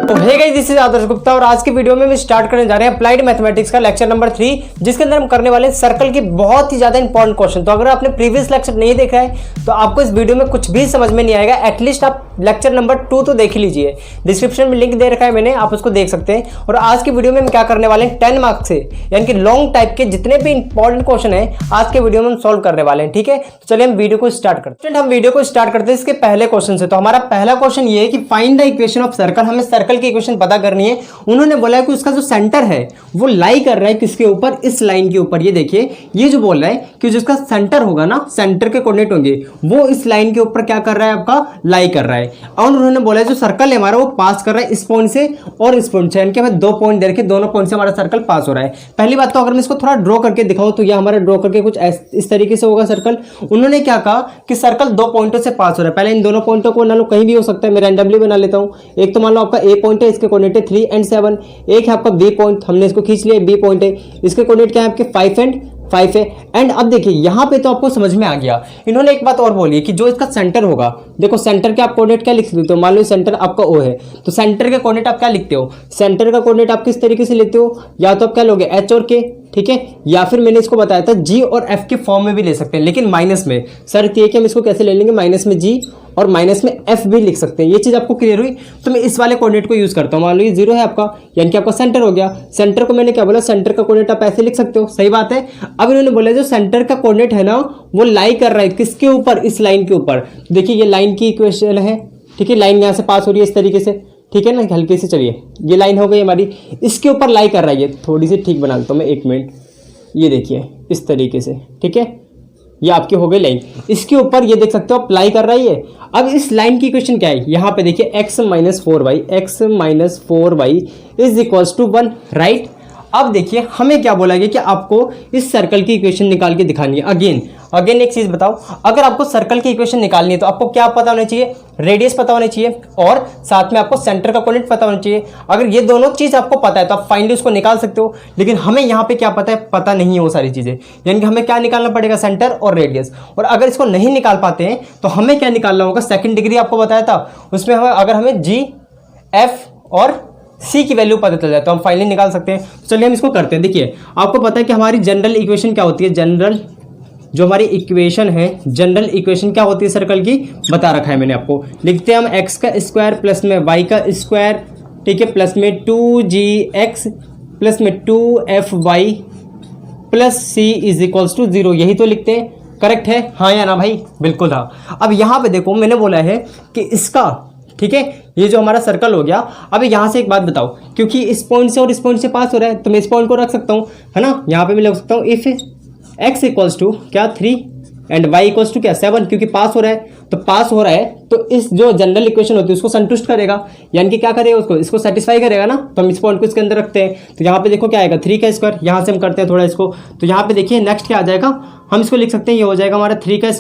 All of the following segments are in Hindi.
तो हे गाइस, दिस इज आदर्श गुप्ता और आज की वीडियो में स्टार्ट करने जा रहे हैं अप्लाइड मैथमेटिक्स का लेक्चर नंबर 3, जिसके अंदर हम करने वाले हैं सर्कल की बहुत ही ज्यादा इंपॉर्टेंट क्वेश्चन। तो अगर आपने प्रीवियस लेक्चर नहीं देखा है तो आपको इस वीडियो में कुछ भी समझ में नहीं आएगा। एटलीस्ट आप लेक्चर नंबर 2 तो देख लीजिए, डिस्क्रिप्शन में लिंक दे रखा है मैंने, आप उसको देख सकते हैं। और आज की वीडियो में हम क्या करने वाले हैं, 10 मार्क्स से यानी कि लॉन्ग टाइप के जितने भी इंपॉर्टेंट क्वेश्चन है आज के वीडियो में हम सॉल्व करने वाले हैं। ठीक है, तो चलिए हम वीडियो को स्टार्ट करते हैं। हम वीडियो को स्टार्ट करते हैं इसके पहले क्वेश्चन से। तो हमारा पहला क्वेश्चन ये है कि find the equation of circle. हमें सर्कल की इक्वेशन पता करनी है। उन्होंने बोला है कि उसका जो सेंटर है वो लाई कर रहा है किसके ऊपर, इस लाइन के ऊपर। ये देखिए, ये जो बोल रहा है कि जिसका सेंटर होगा ना, सेंटर के कोऑर्डिनेट होंगे, वो इस लाइन के ऊपर क्या कर रहा है, आपका लाई कर रहा है। और उन्होंने बोला है जो सर्कल है हमारा वो पास कर रहा है इस पॉइंट से और इस पॉइंट से, यानी कि हमें 2 पॉइंट दे रखे, दोनों पॉइंट से हमारा सर्कल पास हो रहा है। पहली बात तो अगर मैं इसको थोड़ा ड्रॉ करके दिखाऊं तो ये हमारा ड्रॉ करके कुछ इस तरीके से होगा सर्कल। उन्होंने क्या कहा कि सर्कल 2 पॉइंटों से पास हो रहा है। पहले इन दोनों पॉइंटों को मान लो कहीं भी हो सकता है, मैं रैंडमली बना लेता हूं। एक तो मान लो आपका ए पॉइंट है, इसके कोऑर्डिनेट है 3 और 7। एक है आपका बी पॉइंट, हमने इसको खींच लिया, बी पॉइंट है, इसके कोऑर्डिनेट क्या है आपके 5 और 5 है। एंड अब देखिए यहाँ पे तो आपको समझ में आ गया। इन्होंने एक बात और बोली है कि जो इसका सेंटर होगा, देखो सेंटर के आप कोऑर्डिनेट क्या लिख देते हो, मान लो सेंटर आपका ओ है तो सेंटर के कोऑर्डिनेट आप क्या लिखते हो, सेंटर का कोऑर्डिनेट आप किस तरीके से लेते हो, या तो आप क्या लोगे एच और के, ठीक है, या फिर मैंने इसको बताया था जी और एफ के फॉर्म में भी ले सकते हैं, लेकिन माइनस में। सर ये कि हम इसको कैसे ले लेंगे, माइनस में जी और माइनस में एफ भी लिख सकते हैं। ये चीज आपको क्लियर हुई। तो मैं इस वाले कोऑर्डिनेट को यूज करता हूँ। मान लो ये 0 है आपका, यानी कि आपका सेंटर हो गया। सेंटर को मैंने क्या बोला, सेंटर का कोऑर्डिनेट आप ऐसे लिख सकते हो, सही बात है। अब इन्होंने बोला जो सेंटर का कोऑर्डिनेट है ना वो लाई कर रहा है किसके ऊपर, इस लाइन के ऊपर। देखिए ये लाइन की इक्वेशन है, ठीक है, लाइन यहाँ से पास हो रही है इस तरीके से, ठीक है ना, हल्के से। चलिए ये लाइन हो गई हमारी, इसके ऊपर लाई कर रहा है। ये थोड़ी सी ठीक बना लेता हूँ मैं, 1 मिनट। ये देखिए इस तरीके से, ठीक है, ये आपकी हो गई लाइन, इसके ऊपर ये देख सकते हो आप लाई कर रहा है ये। अब इस लाइन की इक्वेशन क्या है, यहाँ पे देखिए x - 4y is equals to 1, right. अब देखिए हमें क्या बोला गया कि आपको इस सर्कल की इक्वेशन निकाल के दिखानी है। अगेन एक चीज बताओ, अगर आपको सर्कल की इक्वेशन निकालनी है तो आपको क्या पता होना चाहिए, रेडियस पता होना चाहिए और साथ में आपको सेंटर का कोऑर्डिनेट पता होना चाहिए। अगर ये दोनों चीज आपको पता है तो आप फाइनली उसको निकाल सकते हो। लेकिन हमें यहाँ पे क्या पता है, पता नहीं है वो सारी चीजें, यानी कि हमें क्या निकालना पड़ेगा, सेंटर और रेडियस। और अगर इसको नहीं निकाल पाते हैं तो हमें क्या निकालना होगा, सेकेंड डिग्री आपको बताया था, उसमें अगर हमें जी, एफ और सी की वैल्यू पता चल जाए तो हम फाइनली निकाल सकते हैं। चलिए हम इसको करते हैं। देखिए आपको पता है कि हमारी जनरल इक्वेशन क्या होती है, जनरल जो हमारी इक्वेशन है, जनरल इक्वेशन क्या होती है सर्कल की, बता रखा है मैंने आपको। लिखते हैं हम एक्स का स्क्वायर प्लस में वाई का स्क्वायर, ठीक है, प्लस में 2gx प्लस में 2fy plus c is equals to 0। यही तो लिखते हैं, करेक्ट है, हाँ या ना भाई, बिल्कुल हाँ। अब यहाँ पे देखो मैंने बोला है कि इसका, ठीक है, ये जो हमारा सर्कल हो गया। अब यहाँ से एक बात बताओ, क्योंकि इस पॉइंट से और इस पॉइंट से पास हो रहा है तो मैं इस पॉइंट को रख सकता हूँ, है ना। यहाँ पे मैं लिख सकता हूँ इफ x इक्वल्स टू क्या 3 एंड y इक्वल्स टू क्या 7, क्योंकि पास हो रहा है तो पास हो रहा है तो इस जो जनरल इक्वेशन होती है उसको संतुष्ट करेगा, यानी कि क्या करेगा, उसको इसको सेटिस्फाई करेगा ना। तो हम इस पॉइंट को इसके अंदर रखते हैं। तो यहाँ पे देखो क्या आएगा, 3 का स्क्वायर, यहाँ से हम करते हैं थोड़ा इसको। तो यहाँ पे देखिए नेक्स्ट क्या आ जाएगा, हम इसको लिख सकते हैं, ये हो जाएगा हमारा 3 का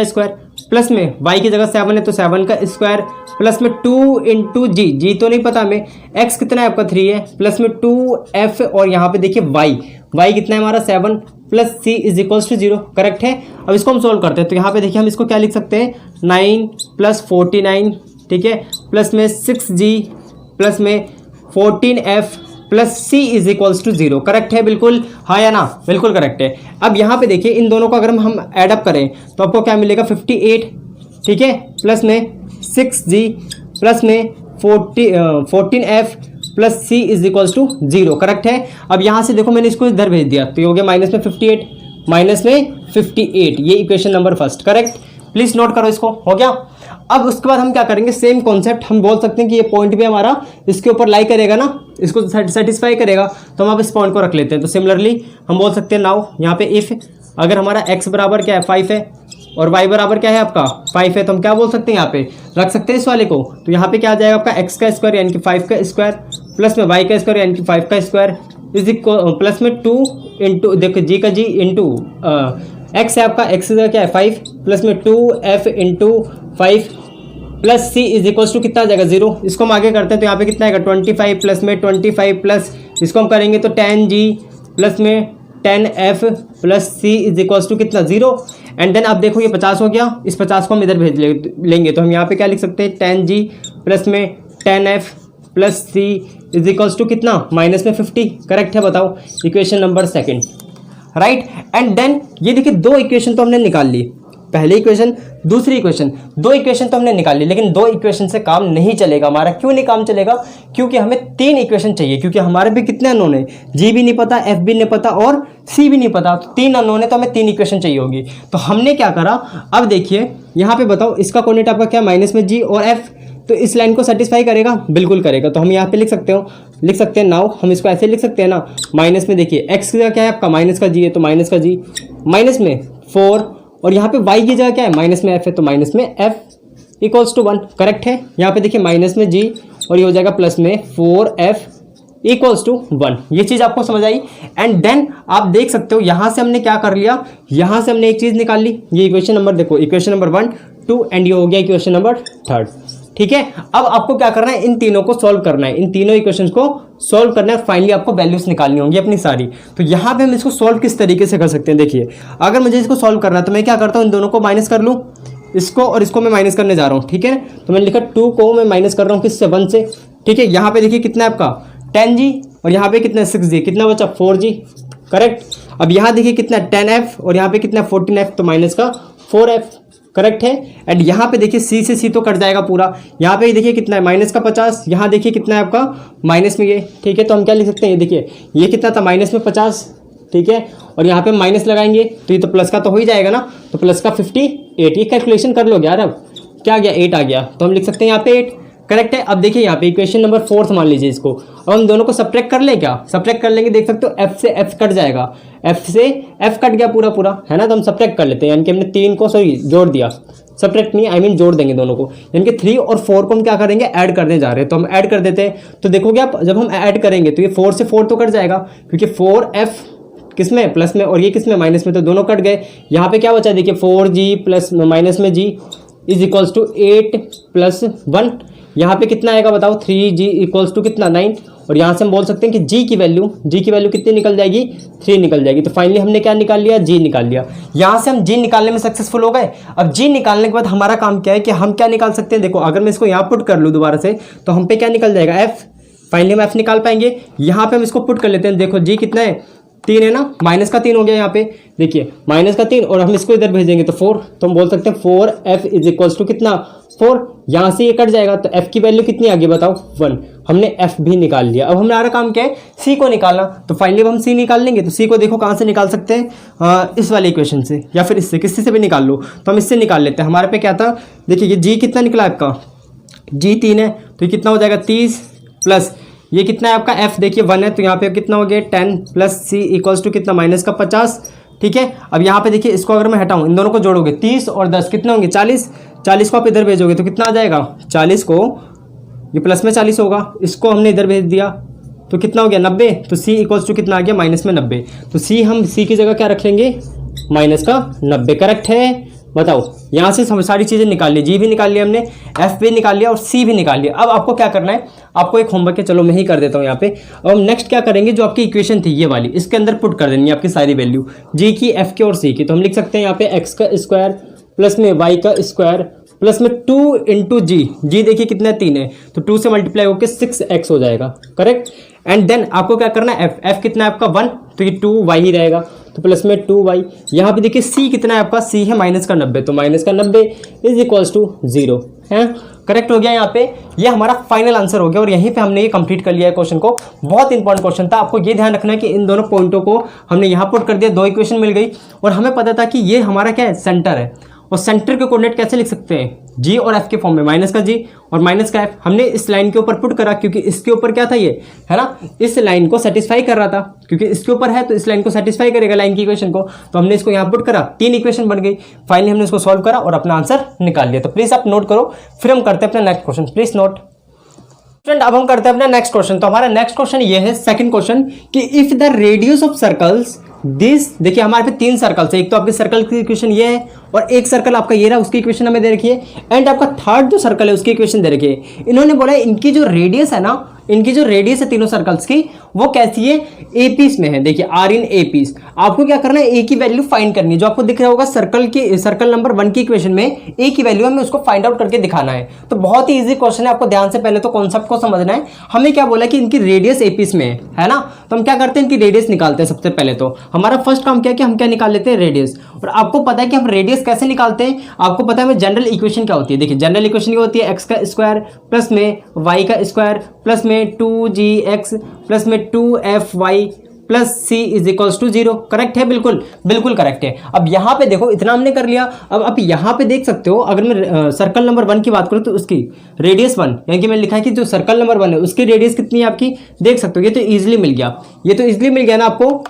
स्क्वायर प्लस में y की जगह 7 है तो 7 का स्क्वायर प्लस में 2 इंटू जी तो नहीं पता हमें, x कितना है आपका 3 है, प्लस में 2f और यहाँ पे देखिए y कितना है हमारा 7 plus c is equals to 0, correct है। अब इसको हम सोल्व करते हैं। तो यहाँ पे देखिए हम इसको क्या लिख सकते हैं, 9 प्लस 49, ठीक है, प्लस में 6g प्लस में 14f plus c is equals to 0, correct है, बिल्कुल हाँ या ना, बिल्कुल करेक्ट है। अब यहाँ पे देखिए इन दोनों को अगर हम ऐड अप करें तो आपको क्या मिलेगा, 58, ठीक है, प्लस में 6g प्लस में 14f plus c is equals to 0, correct है। अब यहाँ से देखो मैंने इसको इधर भेज दिया तो ये हो गया माइनस में 58, ये equation number first, correct. Please note करो इसको, हो गया। अब उसके बाद हम क्या करेंगे, सेम कॉन्सेप्ट, हम बोल सकते हैं कि ये पॉइंट भी हमारा इसके ऊपर लाई करेगा ना, इसको सेटिस्फाई करेगा, तो हम अब इस पॉइंट को रख लेते हैं। तो सिमिलरली हम बोल सकते हैं नाउ यहाँ पे इफ अगर हमारा x बराबर क्या है 5 है और y बराबर क्या है आपका 5 है, तो हम क्या बोल सकते हैं, यहाँ पे रख सकते हैं इस वाले को। तो यहाँ पे क्या आ जाएगा आपका x का स्क्वायर यानी कि 5 का स्क्वायर प्लस में y का स्क्वायर यानी कि 5 का स्क्वायर इज इक्वल प्लस में 2 इंटू, देखो जी का जी इंटू x है आपका, x का क्या है 5 प्लस में 2f into 5 plus c is equals to कितना आ जाएगा 0। इसको हम आगे करते हैं तो यहाँ पे कितना आएगा 25 प्लस में 25 प्लस इसको हम करेंगे तो 10g प्लस में 10f plus c is equals to कितना 0। एंड देन अब देखो ये 50 हो गया, इस 50 को हम इधर भेज लेंगे तो हम यहाँ पे क्या लिख सकते हैं 10g प्लस में 10f plus C is equals to कितना, माइनस में 50। करेक्ट है, बताओ equation number second, right. And then ये देखिए दो इक्वेशन तो हमने निकाल ली, पहली इक्वेशन दूसरी इक्वेशन, दो इक्वेशन तो हमने निकाल ली, लेकिन दो इक्वेशन से काम नहीं चलेगा हमारा। क्यों नहीं काम चलेगा? क्योंकि हमें तीन इक्वेशन चाहिए, क्योंकि हमारे भी कितने अननोन है, जी भी नहीं पता, एफ भी नहीं पता और सी भी नहीं पता, तो तीन अननोन है, तो हमें तीन इक्वेशन चाहिए होगी। तो हमने क्या करा, अब देखिए यहाँ पे बताओ इसका कोऑर्डिनेट आपका क्या, माइनस में जी और एफ, तो इस लाइन को सेटिस्फाई करेगा, बिल्कुल करेगा। तो हम यहाँ पे लिख सकते हैं नाउ हम इसको ऐसे लिख सकते हैं ना, माइनस में देखिए एक्स का क्या है आपका, माइनस का जी है, तो माइनस का जी, माइनस में 4 और यहाँ पे y की जगह क्या है, माइनस में f है, तो माइनस में f इक्वल्स टू 1। करेक्ट है, यहाँ पे देखिए माइनस में g और ये हो जाएगा प्लस में 4f इक्वल्स टू 1। ये चीज़ आपको समझ आई। एंड देन आप देख सकते हो यहाँ से हमने क्या कर लिया, यहाँ से हमने एक चीज़ निकाल ली, ये इक्वेशन नंबर देखो, इक्वेशन नंबर 1 2 एंड ये हो गया इक्वेशन नंबर 3। ठीक है, अब आपको क्या करना है, इन तीनों को सॉल्व करना है, इन तीनों इक्वेशंस को सॉल्व करना है। फाइनली आपको वैल्यूज निकालनी होंगी अपनी सारी। तो यहाँ पे हम इसको सॉल्व किस तरीके से कर सकते हैं, देखिए अगर मुझे इसको सॉल्व करना है तो मैं क्या करता हूँ, इन दोनों को माइनस कर लूँ, इसको और इसको मैं माइनस करने जा रहा हूँ। ठीक है, तो मैंने लिखा 2 को मैं माइनस कर रहा हूँ किससे, 1 से। ठीक है, यहाँ पे देखिए कितना है आपका 10g और यहाँ पे कितना 6g, कितना बचा 4g। करेक्ट, अब यहाँ देखिए कितना 10f और यहाँ पे कितना 14f, तो माइनस का 4f। करेक्ट है, एंड यहाँ पे देखिए सी से सी तो कट जाएगा पूरा, यहाँ पे देखिए कितना है माइनस का 50, यहाँ देखिए कितना है आपका माइनस में ये। ठीक है, तो हम क्या लिख सकते हैं, ये देखिए ये कितना था, माइनस में 50। ठीक है, और यहाँ पे माइनस लगाएंगे तो ये तो प्लस का तो हो ही जाएगा ना, तो प्लस का 58। ये कैलकुलेशन कर लो यार, अब क्या आ गया 8 आ गया, तो हम लिख सकते हैं यहाँ पे 8। करेक्ट है, अब देखिए यहाँ पे इक्वेशन नंबर 4 मान लीजिए इसको, अब हम दोनों को सब्ट्रैक्ट कर ले, क्या सब्ट्रैक्ट कर लेंगे, देख सकते हो f से f कट जाएगा, f से f कट गया पूरा पूरा, है ना, तो हम सब्ट्रैक्ट कर लेते हैं, यानी कि हमने 3 को जोड़ दिया, सब्ट्रैक्ट नहीं आई मीन जोड़ देंगे दोनों को, यानी कि 3 और 4 को हम क्या करेंगे, ऐड करने जा रहे हैं, तो हम ऐड कर देते हैं। तो देखोगे आप जब हम ऐड करेंगे तो ये 4 से 4 तो कट जाएगा, क्योंकि 4f किस में, प्लस में, और ये किस में, माइनस में, तो दोनों कट गए। यहाँ पे क्या बचा देखिए 4g प्लस माइनस में g is equals to 8 plus 1, यहाँ पे कितना आएगा बताओ, 3g इक्वल्स टू कितना 9, और यहाँ से हम बोल सकते हैं कि g की वैल्यू कितनी निकल जाएगी, 3 निकल जाएगी। तो फाइनली हमने क्या निकाल लिया, g निकाल लिया। यहाँ से हम g निकालने में सक्सेसफुल हो गए। अब g निकालने के बाद हमारा काम क्या है कि हम क्या निकाल सकते हैं, देखो अगर मैं इसको यहाँ पुट कर लूँ दोबारा से तो हम पे क्या निकल जाएगा, f। फाइनली हम f निकाल पाएंगे। यहाँ पे हम इसको पुट कर लेते हैं, देखो g कितना है, 3 है ना, माइनस का 3 हो गया यहाँ पे, देखिए माइनस का 3 और हम इसको इधर भेजेंगे तो 4, तो हम बोल सकते हैं 4f इज इक्वल्स टू कितना 4, यहाँ से ये कट जाएगा तो f की वैल्यू कितनी आ गई बताओ 1, हमने f भी निकाल लिया। अब हमारा काम क्या है, c को निकालना, तो फाइनली हम c निकाल लेंगे। तो c को देखो कहाँ से निकाल सकते हैं, इस वाले इक्वेशन से या फिर इससे, किसी से भी निकाल लो, तो हम इससे निकाल लेते हैं। हमारे पे क्या था, देखिए ये g कितना निकला आपका, g 3 है, तो ये कितना हो जाएगा 30 प्लस ये कितना है आपका f देखिए 1 है, तो यहाँ पे कितना हो गया 10 प्लस c इक्वल्स टू कितना माइनस का 50। ठीक है, अब यहाँ पे देखिए इसको अगर मैं हटाऊँ, इन दोनों को जोड़ोगे 30 और 10 कितने होंगे 40 को आप इधर भेजोगे तो कितना आ जाएगा 40 को, ये प्लस में 40 होगा, इसको हमने इधर भेज दिया तो कितना हो गया 90, तो c इक्वल्स टू कितना आ गया माइनस में 90। तो c हम c की जगह क्या रखेंगे, माइनस का 90। करेक्ट है, बताओ यहाँ से सारी चीज़ें निकाल ली, जी भी निकाल लिया हमने, एफ भी निकाल लिया और सी भी निकाल लिया। अब आपको क्या करना है, आपको एक होमवर्क है, चलो मैं ही कर देता हूँ यहाँ पे। अब हम नेक्स्ट क्या करेंगे, जो आपकी इक्वेशन थी ये वाली, इसके अंदर पुट कर देनी है आपकी सारी वैल्यू, जी की, एफ की और सी की। तो हम लिख सकते हैं यहाँ पे एक्स का स्क्वायर प्लस में वाई का स्क्वायर प्लस में 2 इंटू जी देखिए कितना 3 है, तो 2 से मल्टीप्लाई होकर 6x हो जाएगा। करेक्ट, एंड देन आपको क्या करना है, f कितना है आपका 1, तो ये 2y ही रहेगा, तो प्लस में 2y। यहाँ पे देखिए c कितना है आपका, c है माइनस का 90, तो माइनस का 90 इज इक्वल्स टू 0 है। करेक्ट हो गया, यहाँ पे ये हमारा फाइनल आंसर हो गया और यहीं पे हमने ये कंप्लीट कर लिया है क्वेश्चन को। बहुत इंपॉर्टेंट क्वेश्चन था, आपको ये ध्यान रखना है कि इन दोनों पॉइंटों को हमने यहाँ पुट कर दिया, 2 इक्वेशन मिल गई और हमें पता था कि ये हमारा क्या है, सेंटर है। और सेंटर के कोऑर्डिनेट कैसे लिख सकते हैं, जी और एफ के फॉर्म में, माइनस का जी और माइनस का एफ। हमने इस लाइन के ऊपर पुट करा क्योंकि इसके ऊपर क्या था, ये है ना, इस लाइन को सेटिस्फाई कर रहा था, क्योंकि इसके ऊपर है तो इस लाइन को सेटिस्फाई करेगा लाइन की इक्वेशन को, तो हमने इसको यहाँ पुट करा, 3 इक्वेशन बन गई। फाइनली हमने इसको सॉल्व करा और अपना आंसर निकाल लिया। तो प्लीज आप नोट करो, फिर हम करते हैं अपना next question, please note. Student अब हम करते हैं अपना नेक्स्ट क्वेश्चन। तो हमारा नेक्स्ट क्वेश्चन ये है, सेकंड क्वेश्चन, कि if the radius of circles this, देखिए हमारे पे 3 सर्कल्स है, एक तो आपके सर्कल की इक्वेशन ये है और एक सर्कल आपका ये रहा, उसकी इक्वेशन हमें दे रखी है, एंड आपका थर्ड जो सर्कल है उसकी इक्वेशन दे रखी है। इन्होंने बोला है इनकी जो रेडियस है ना, इनकी जो रेडियस है तीनों सर्कल्स की वो कैसी है, ए पीस में है। देखिए आर इन ए पीस। आपको क्या करना है, ए की वैल्यू फाइंड करनी है। जो आपको दिख रहा होगा सर्कल नंबर 1 की इक्वेशन में ए की वैल्यू हमें उसको फाइंड आउट करके दिखाना है। तो बहुत ही इजी क्वेश्चन है, आपको ध्यान से पहले तो कॉन्सेप्ट को समझना है। हमें क्या बोला कि इनकी रेडियस ए पीस में है ना, तो हम क्या करते हैं, इनकी रेडियस निकालते हैं। सबसे पहले तो हमारा फर्स्ट काम क्या है कि हम क्या निकाल लेते हैं, रेडियस। और आपको पता है कि हम रेडियस कैसे निकालते हैं, आपको पता है हमें जनरल इक्वेशन क्या होती है। देखिए जनरल इक्वेशन क्या होती है, एक्स का स्क्वायर प्लस में वाई का स्क्वायर प्लस में 2gx प्लस में 2fy plus C is equals to 0। Correct है, बिल्कुल बिल्कुल करेक्ट है। अब यहाँ पे देखो इतना हमने कर लिया। अब आप यहाँ पे देख सकते हो, अगर मैं सर्कल नंबर 1 की बात करूँ तो उसकी रेडियस 1, यानी कि मैंने लिखा है कि जो सर्कल नंबर 1 है उसकी रेडियस कितनी है आपकी, देख सकते हो। ये तो इजिली मिल गया, ये तो इजिली मिल गया ना आपको,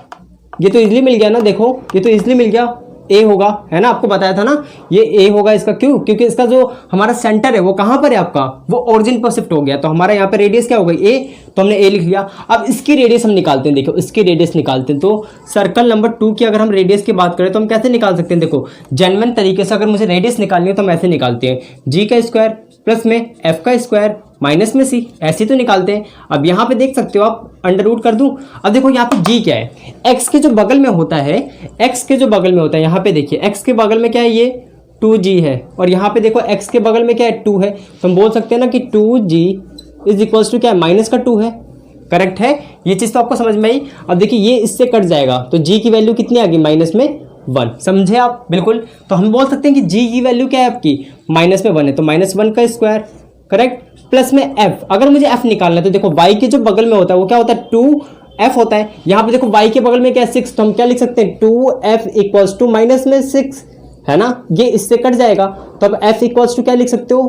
ये तो इजिली मिल गया ना। देखो ये तो इजिली मिल गया, ए होगा, है ना, आपको बताया था ना ये ए होगा इसका। क्यों, क्योंकि इसका जो हमारा सेंटर है वो कहां पर है आपका, वो ओरिजिन पर शिफ्ट हो गया। तो हमारा यहाँ पे रेडियस क्या हो गई, ए, तो हमने ए लिख लिया। अब इसकी रेडियस हम निकालते हैं। देखो इसकी रेडियस निकालते हैं। तो सर्कल नंबर 2 की अगर हम रेडियस की बात करें तो हम कैसे निकाल सकते हैं, देखो जेन्युइन तरीके से अगर मुझे रेडियस निकालनी है तो हम ऐसे निकालते हैं, जी का स्क्वायर प्लस में एफ का स्क्वायर माइनस में सी, ऐसे तो निकालते हैं। अब यहाँ पे देख सकते हो आप, अंडर रूट कर दूं। अब देखो यहाँ पे जी क्या है, एक्स के जो बगल में होता है, एक्स के जो बगल में होता है, यहाँ पे देखिए एक्स के बगल में क्या है, ये 2g है। और यहाँ पे देखो एक्स के बगल में क्या है, 2 है। तो हम बोल सकते हैं ना कि 2g इज इक्वल्स टू क्या है, माइनस का 2 है। करेक्ट है, ये चीज़ तो आपको समझ में आई। अब देखिए ये इससे कट जाएगा तो g की वैल्यू कितनी आ गई, माइनस में 1। समझे आप, बिल्कुल। तो हम बोल सकते हैं कि g की वैल्यू क्या है आपकी, माइनस में 1 है, तो -1 का स्क्वायर, करेक्ट, प्लस में f। अगर मुझे f निकालना है तो देखो y के जो बगल में होता है वो क्या होता है, 2f होता है। यहाँ पे देखो y के बगल में क्या है, 6, तो हम क्या लिख सकते हैं, 2f इक्वल्स टू माइनस में 6, है ना, ये इससे कट जाएगा। तो अब f इक्वल्स टू क्या लिख सकते हो,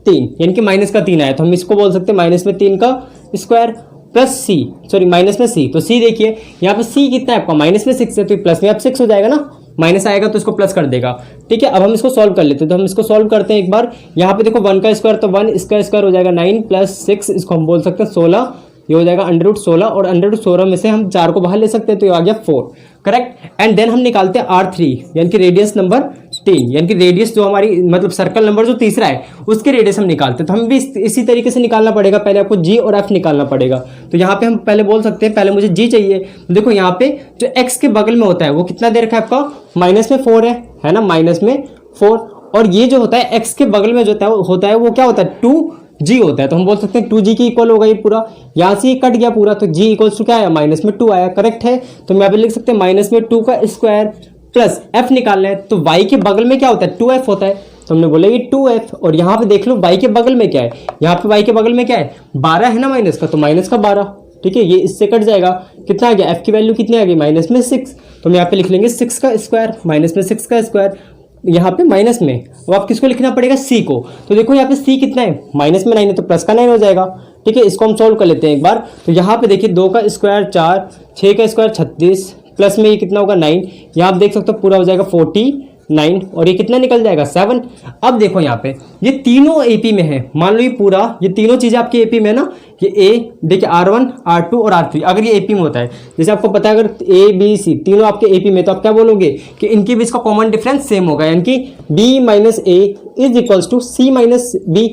3, यानी कि माइनस का 3 आया, तो हम इसको बोल सकते हैं माइनस में 3 का स्क्वायर प्लस सी, सॉरी माइनस में सी। तो सी देखिए यहाँ पे सी कितना है आपका, माइनस में 6 है, तो प्लस में अब 6 हो जाएगा ना, माइनस आएगा तो इसको प्लस कर देगा। ठीक है, अब हम इसको सॉल्व कर लेते हैं। तो हम इसको सॉल्व करते हैं एक बार। यहाँ पे देखो 1 का स्क्वायर, तो 1 इसका स्क्वायर हो जाएगा 9 प्लस 6, इसको हम बोल सकते हैं 16, ये हो जाएगा अंडर रूट 16। और अंडर रूट 16 में से हम 4 को बाहर ले सकते हैं, तो ये आ गया 4। करेक्ट। एंड देन हम निकालते हैं R3, यानी कि रेडियस नंबर 3, यानी कि रेडियस जो हमारी मतलब सर्कल नंबर जो तीसरा है उसके रेडियस हम निकालते हैं। तो हम भी इसी तरीके से निकालना पड़ेगा। पहले आपको जी और एफ निकालना पड़ेगा। तो यहाँ पे हम पहले बोल सकते हैं, पहले मुझे जी चाहिए। तो देखो यहाँ पे जो एक्स के बगल में होता है वो कितना दे रखा है आपका, माइनस में 4 है ना, माइनस में 4। और ये जो होता है एक्स के बगल में जो होता है वो क्या होता है, 2g होता है। तो हम बोल सकते हैं 2g की इक्वल होगा ये पूरा, यहाँ से कट गया पूरा, तो g इक्वल्स टू क्या आया, माइनस में 2 आया। करेक्ट है, तो हम यहाँ पे लिख सकते हैं माइनस में 2 का स्क्वायर प्लस f निकालना है। तो y के बगल में क्या होता है, 2f होता है, तो हमने बोला ये 2f। और यहाँ पे देख लो y के बगल में क्या है, यहाँ पे y के बगल में क्या है, 12 है ना माइनस का, तो माइनस का 12। ठीक है, ये इससे कट जाएगा, कितना आ गया, f की वैल्यू कितनी आ गई, माइनस में 6। तो हम यहाँ पे लिख लेंगे 6 का स्क्वायर, माइनस में 6 का स्क्वायर, यहाँ पे माइनस में। अब आप किसको लिखना पड़ेगा, c को। तो देखो यहाँ पे c कितना है, माइनस में 9 है, तो प्लस का 9 हो जाएगा। ठीक है, इसको हम सॉल्व कर लेते हैं एक बार। तो यहाँ पे देखिए 2 का स्क्वायर 4, 6 का स्क्वायर 36, प्लस में ये कितना होगा 9, यहाँ आप देख सकते हो पूरा हो जाएगा 49, और ये कितना निकल जाएगा 7। अब देखो यहाँ पे ये तीनों एपी में है, मान लो ये पूरा, ये तीनों चीजें आपकी एपी में है ना, ये ए देखिए R1 R2 और R3 अगर ये एपी में होता है, जैसे आपको पता है अगर ए बी सी तीनों आपके एपी में, तो आप क्या बोलोगे कि इनके बीच का कॉमन डिफरेंस सेम होगा, यानी कि b minus A is equals to C minus B,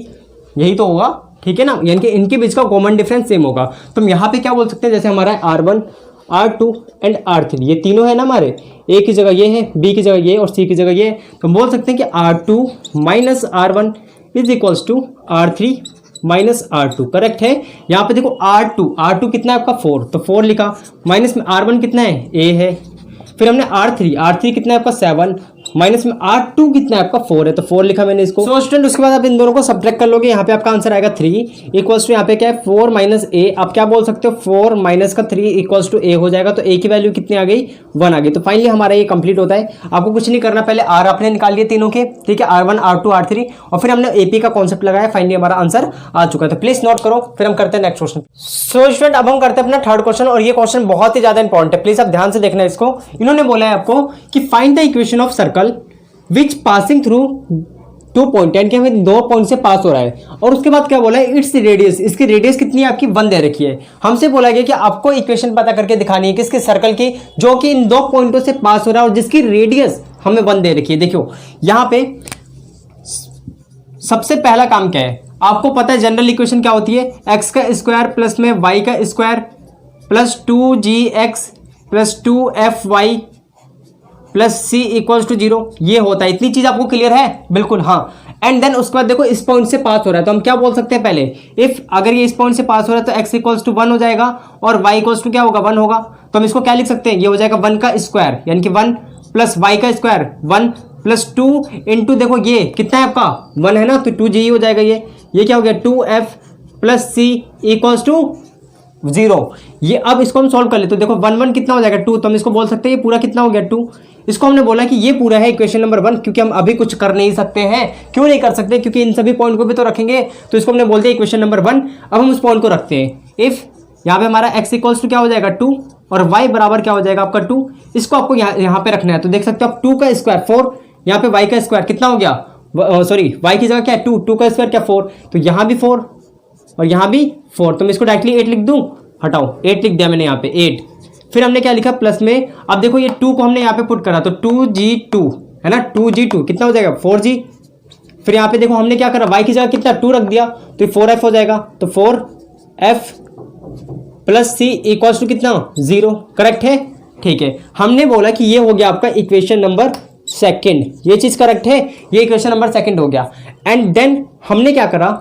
यही तो होगा। ठीक है ना, यानी कि इनके बीच का कॉमन डिफरेंस सेम होगा। तो हम यहाँ पे क्या बोल सकते हैं, जैसे हमारा है R1 R2 एंड R3, ये तीनों है ना हमारे, ए की जगह ये है, बी की जगह ये और सी की जगह ये है। तो हम बोल सकते हैं कि R2 minus R1 is equals to R3 minus R2। Correct है। यहाँ पे देखो R2 कितना है आपका 4, तो 4 लिखा, माइनस में R1 कितना है, ए है। फिर हमने R3 कितना है आपका 7, माइनस में R2 कितना है आपका 4 है, तो 4 लिखा मैंने इसको। सो स्टूडेंट उसके बाद आप इन दोनों को सब्ट्रैक्ट कर लोगे, यहाँ पे आपका आंसर आएगा 3 इक्वल्स टू यहाँ पे क्या है 4 माइनस ए। आप क्या बोल सकते हो 4 माइनस का 3 इक्वल्स टू ए हो जाएगा। तो ए की वैल्यू कितनी आ गई 1 आ गई। तो फाइनली हमारा ये कंप्लीट होता है। आपको कुछ नहीं करना, पहले आर आपने निकाल लिए तीनों के, ठीक है, R1 R2 R3, और फिर हमने एपी का कॉन्सेप्ट लगाया। फाइनली हमारा आंसर आ चुका है। तो प्लीज नोट करो, फिर हम करते हैं नेक्स्ट क्वेश्चन। सो स्टूडेंट अब हम करते हैं अपना थर्ड क्वेश्चन, और ये क्वेश्चन बहुत ही ज्यादा इंपॉर्टेंट है, प्लीज आप ध्यान से देखना इसको। इन्होंने बोला है आपको कि find the equation of circle which passing through 2 point, यानी कि हमें 2 पॉइंट से पास हो रहा है। और उसके बाद क्या बोला है, इट्स रेडियस, इसकी रेडियस कितनी है आपकी 1 दे रखी है। हमसे बोला गया कि आपको इक्वेशन पता करके दिखानी है किसके, सर्कल की, जो कि इन 2 पॉइंटों से पास हो रहा है और जिसकी रेडियस हमें 1 दे रखी है। देखो यहाँ पे सबसे पहला काम क्या है, आपको पता है जनरल इक्वेशन क्या होती है, एक्स का स्क्वायर प्लस में वाई का square plus 2gx plus 2fy plus C equals to 0, ये होता है। इतनी चीज आपको क्लियर है? बिल्कुल हाँ। एंड देन उसके बाद देखो इस पॉइंट से पास हो रहा है तो हम क्या बोल सकते हैं पहले, इफ अगर ये इस पॉइंट से पास हो रहा है तो x इक्वल्स टू 1 हो जाएगा और y इक्वल्स टू क्या होगा 1 होगा। तो हम इसको क्या लिख सकते हैं, ये हो जाएगा 1 का स्क्वायर यानी कि 1 प्लस वाई का स्क्वायर 1 प्लस 2 इंटू देखो ये कितना है आपका 1 है ना, तो 2g हो जाएगा। ये क्या हो गया 2f plus C equals to 0। ये अब इसको हम सॉल्व कर ले तो देखो 1 1 कितना हो जाएगा 2, तो हम इसको बोल सकते हैं ये पूरा कितना हो गया 2। इसको हमने बोला कि ये पूरा है इक्वेशन नंबर 1, क्योंकि हम अभी कुछ कर नहीं सकते हैं। क्यों नहीं कर सकते, क्योंकि इन सभी पॉइंट को भी तो रखेंगे, तो इसको हमने बोल दिया इक्वेशन नंबर 1। अब हम उस पॉइंट को रखते हैं। इफ यहाँ पे हमारा x इक्वल्स टू क्या हो जाएगा 2 और y बराबर क्या हो जाएगा आपका 2, इसको आपको यहाँ पे रखना है। तो देख सकते हो आप 2 का स्क्वायर 4, यहाँ पे y का स्क्वायर कितना हो गया, सॉरी y की जगह क्या है 2, 2 का स्क्वायर क्या 4, तो यहाँ भी 4 और यहाँ भी 4, तो मैं इसको डायरेक्टली 8 लिख दूँ, हटाओ 8 लिख दिया मैंने यहाँ पे 8। फिर हमने क्या लिखा प्लस में, अब देखो ये 2 को हमने यहाँ पे पुट करा तो 2g2 है ना, 2g2 कितना हो जाएगा 4g। फिर यहाँ पे देखो हमने क्या करा, y की जगह कितना 2 रख दिया तो 4f हो जाएगा, तो 4f plus C equals to कितना 0। करेक्ट है? ठीक है, हमने बोला कि ये हो गया आपका इक्वेशन नंबर 2, ये चीज करेक्ट है, ये इक्वेशन नंबर 2 हो गया। एंड देन हमने क्या करा,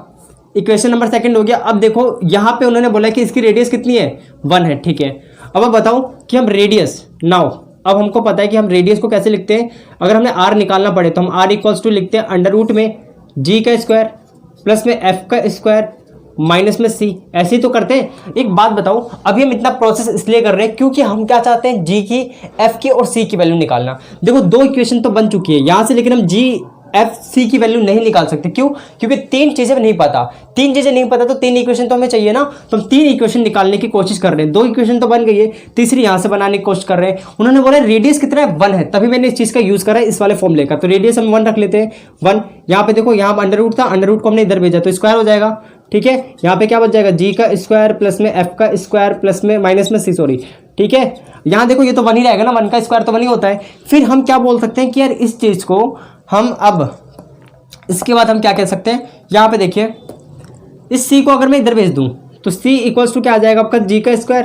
इक्वेशन नंबर 2 हो गया। अब देखो यहाँ पे उन्होंने बोला कि इसकी रेडियस कितनी है 1 है, ठीक है। अब आप बताओ कि हम रेडियस नाउ, अब हमको पता है कि हम रेडियस को कैसे लिखते हैं। अगर हमें r निकालना पड़े तो हम r इक्वल्स टू लिखते हैं अंडर रूट में g का स्क्वायर प्लस में f का स्क्वायर माइनस में c, ऐसे ही तो करते हैं। एक बात बताओ, अभी हम इतना प्रोसेस इसलिए कर रहे हैं क्योंकि हम क्या चाहते हैं g की, f की और c की वैल्यू निकालना। देखो 2 इक्वेशन तो बन चुकी है यहाँ से, लेकिन हम g एफ सी की वैल्यू नहीं निकाल सकते। क्यों? क्योंकि 3 चीजें नहीं पता, 3 चीजें नहीं पता तो 3 इक्वेशन तो हमें चाहिए ना। तो हम 3 इक्वेशन निकालने की कोशिश कर रहे हैं, 2 इक्वेशन तो बन गई है, तीसरी यहाँ से बनाने की कोशिश कर रहे हैं। उन्होंने बोला रेडियस कितना है 1 है, तभी मैंने इस चीज का यूज करा है इस वाले फॉर्मूले का। तो रेडियस हम 1 रख लेते हैं 1। यहाँ पे देखो यहाँ अंडर रूट था, अंडर रूट को हमने इधर भेजा तो स्क्वायर हो जाएगा, ठीक है। यहाँ पे क्या बच जाएगा g का स्क्वायर प्लस में f का स्क्वायर प्लस में माइनस में c, सॉरी, ठीक है। यहाँ देखो ये तो 1 ही रहेगा ना, 1 का स्क्वायर तो 1 ही होता है। फिर हम क्या बोल सकते हैं कि यार इस चीज को हम अब इसके बाद हम क्या कह सकते हैं, यहाँ पे देखिए इस c को अगर मैं इधर भेज दूं तो c इक्वल्स टू क्या आ जाएगा आपका g का स्क्वायर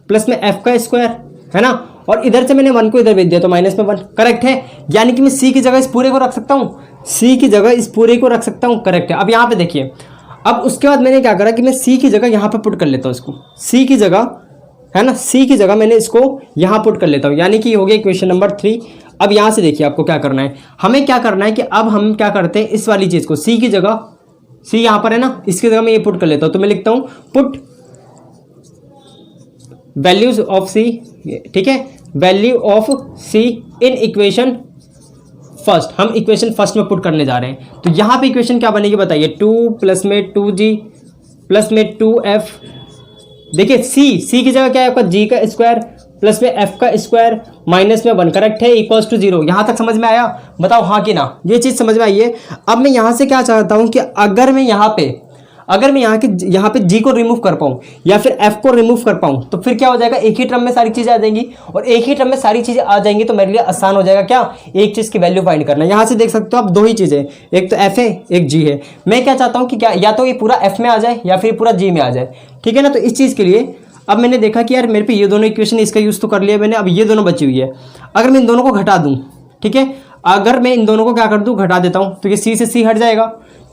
प्लस में f का स्क्वायर है ना, और इधर से मैंने 1 को इधर भेज दिया तो माइनस में 1। करेक्ट है? यानी कि मैं c की जगह इस पूरे को रख सकता हूँ, c की जगह इस पूरे को रख सकता हूँ। करेक्ट है? अब यहाँ पे देखिए, अब उसके बाद मैंने क्या करा कि मैं c की जगह यहाँ पे पुट कर लेता हूँ इसको, c की जगह है ना, c की जगह मैंने इसको यहाँ पुट कर लेता हूँ, यानी कि ये हो गया इक्वेशन नंबर 3। अब यहाँ से देखिए आपको क्या करना है, हमें क्या करना है कि अब हम क्या करते हैं इस वाली चीज़ को c की जगह, c यहाँ पर है ना, इसकी जगह मैं ये पुट कर लेता हूँ। तो मैं लिखता हूँ पुट वैल्यूज ऑफ c, ठीक है, value of c in equation first. हम इक्वेशन फर्स्ट में पुट करने जा रहे हैं। तो यहाँ पे इक्वेशन क्या बनेगी बताइए, 2 प्लस में 2g प्लस में 2f, देखिए c की जगह क्या है आपका g का स्क्वायर प्लस में f का स्क्वायर माइनस में 1। करेक्ट है? Equals to 0। यहाँ तक समझ में आया? बताओ हाँ कि ना, ये चीज़ समझ में आई है। अब मैं यहाँ से क्या चाहता हूँ कि अगर मैं यहाँ पे g को रिमूव कर पाऊँ या फिर f को रिमूव कर पाऊँ तो फिर क्या हो जाएगा, एक ही टर्म में सारी चीज़ें आ जाएंगी, और एक ही टर्म में सारी चीज़ें आ जाएंगी तो मेरे लिए आसान हो जाएगा क्या, एक चीज़ की वैल्यू फाइंड करना। यहाँ से देख सकते हो आप 2 ही चीज़ें, एक तो f है एक g है। मैं क्या चाहता हूँ कि क्या या तो ये पूरा f में आ जाए या फिर पूरा g में आ जाए, ठीक है ना। तो इस चीज़ के लिए अब मैंने देखा कि यार मेरे पे ये दोनों इक्वेशन, इसका यूज़ तो कर लिया मैंने, अब ये दोनों बची हुई है। अगर मैं इन दोनों को घटा दूँ, ठीक है, अगर मैं इन दोनों को क्या कर दूँ, घटा देता हूँ, तो ये c से c हट जाएगा।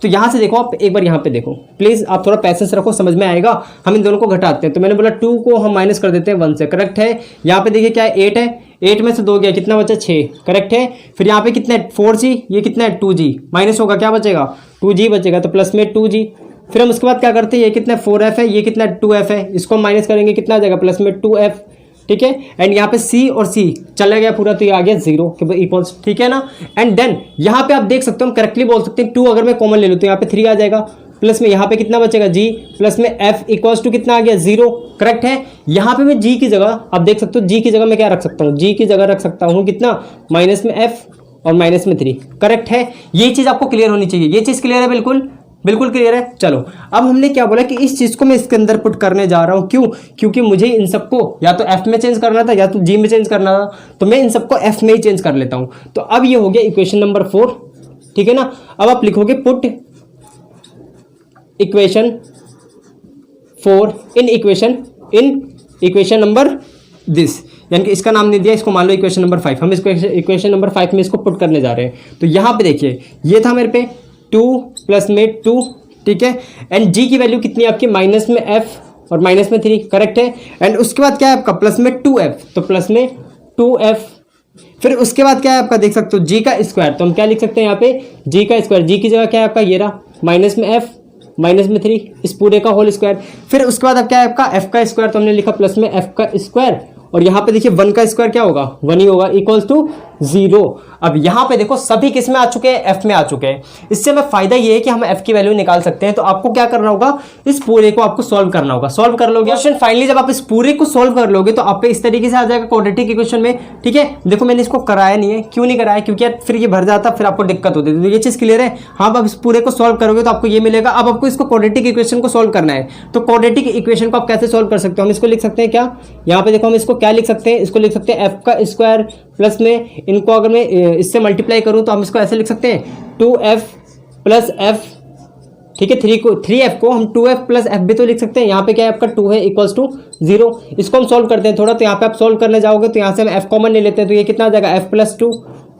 तो यहाँ से देखो आप एक बार यहाँ पे देखो प्लीज़, आप थोड़ा पैसेंस रखो, समझ में आएगा। हम इन दोनों को घटाते हैं, तो मैंने बोला 2 को हम माइनस कर देते हैं 1 से। करेक्ट है? यहाँ पे देखिए क्या है 8 है, 8 में से 2 गया, कितना बचा 6। करेक्ट है? फिर यहाँ पे कितना है 4g, ये कितना है 2g, माइनस होगा क्या बचेगा 2g बचेगा, तो प्लस में 2g। फिर हम उसके बाद क्या करते हैं, ये कितना 4f है, ये कितना 2f है, इसको माइनस करेंगे कितना आ जाएगा प्लस में 2f, ठीक है। एंड यहाँ पे c और c चला गया पूरा, तो ये आ गया 0 इक्वल्स, ठीक है ना। एंड देन यहाँ पे आप देख सकते हो, हम करेक्टली बोल सकते हैं 2 अगर मैं कॉमन ले लूँ तो यहाँ पे 3 आ जाएगा, प्लस में यहाँ पे कितना बचेगा g प्लस में f इक्वल्स टू कितना आ गया 0। करेक्ट है? यहाँ पे मैं g की जगह, आप देख सकते हो g की जगह मैं क्या रख सकता हूँ, g की जगह रख सकता हूँ कितना, माइनस में f और माइनस में 3। करेक्ट है? ये चीज़ आपको क्लियर होनी चाहिए, ये चीज़ क्लियर है, बिल्कुल बिल्कुल क्लियर है। चलो अब हमने क्या बोला कि इस चीज़ को मैं इसके अंदर पुट करने जा रहा हूँ। क्यों? क्योंकि मुझे इन सबको या तो f में चेंज करना था या तो g में चेंज करना था, तो मैं इन सबको f में ही चेंज कर लेता हूँ। तो अब ये हो गया इक्वेशन नंबर 4, ठीक है ना। अब आप लिखोगे put equation 4 in equation number this, यानी कि इसका नाम नहीं दिया, इसको मान लो इक्वेशन नंबर 5। हम इसको इक्वेशन नंबर 5 में इसको पुट करने जा रहे हैं। तो यहाँ पे देखिए ये था मेरे पे 2 प्लस में 2, ठीक है। एंड जी की वैल्यू कितनी है आपकी, माइनस में f और माइनस में 3, करेक्ट है। एंड उसके बाद क्या है आपका, प्लस में 2f, तो प्लस में 2f। फिर उसके बाद क्या है आपका, देख सकते हो जी का स्क्वायर, तो हम क्या लिख सकते हैं यहाँ पे, जी का स्क्वायर, जी की जगह क्या है आपका ये रहा, माइनस में f माइनस में 3, इस पूरे का होल स्क्वायर। फिर उसके बाद अब क्या है आपका f का स्क्वायर, तो हमने लिखा प्लस में f का स्क्वायर, और यहाँ पे देखिए 1 का स्क्वायर क्या होगा, 1 ही होगा, इक्वल्स टू 0। अब यहाँ पे देखो सभी किस में आ चुके हैं, f में आ चुके हैं। इससे हमें फायदा ये है कि हम f की वैल्यू निकाल सकते हैं। तो आपको क्या करना होगा, इस पूरे को आपको सॉल्व करना होगा। सॉल्व कर लोगे क्वेश्चन, फाइनली जब आप इस पूरे को सॉल्व कर लोगे तो आप पे इस तरीके से आ जाएगा क्वाड्रेटिक इक्वेशन में, ठीक है। देखो मैंने इसको कराया नहीं है, क्यों नहीं कराया, क्योंकि यार फिर ये भर जाता, फिर आपको दिक्कत होती है। तो ये चीज क्लियर है। हाँ, आप इस पूरे को सॉल्व करोगे तो आपको ये मिलेगा। अब आपको इसको क्वाड्रेटिक इक्वेशन को सॉल्व करना है। तो क्वाड्रेटिक इक्वेशन को आप कैसे सॉल्व कर सकते हो, हम इसको लिख सकते हैं क्या, यहाँ पे देखो हम इसको क्या लिख सकते हैं, इसको लिख सकते हैं f का स्क्वायर प्लस में, इनको अगर मैं इससे मल्टीप्लाई करूं तो हम इसको ऐसे लिख सकते हैं 2f प्लस f, ठीक है। 3f को हम 2f प्लस f भी तो लिख सकते हैं। यहाँ पे क्या है आपका 2 है, इक्वल्स टू 0। इसको हम सॉल्व करते हैं थोड़ा। तो यहाँ पे आप सॉल्व करने जाओगे तो यहाँ से हम f कॉमन ले लेते हैं, तो ये कितना आ जाएगा f प्लस 2,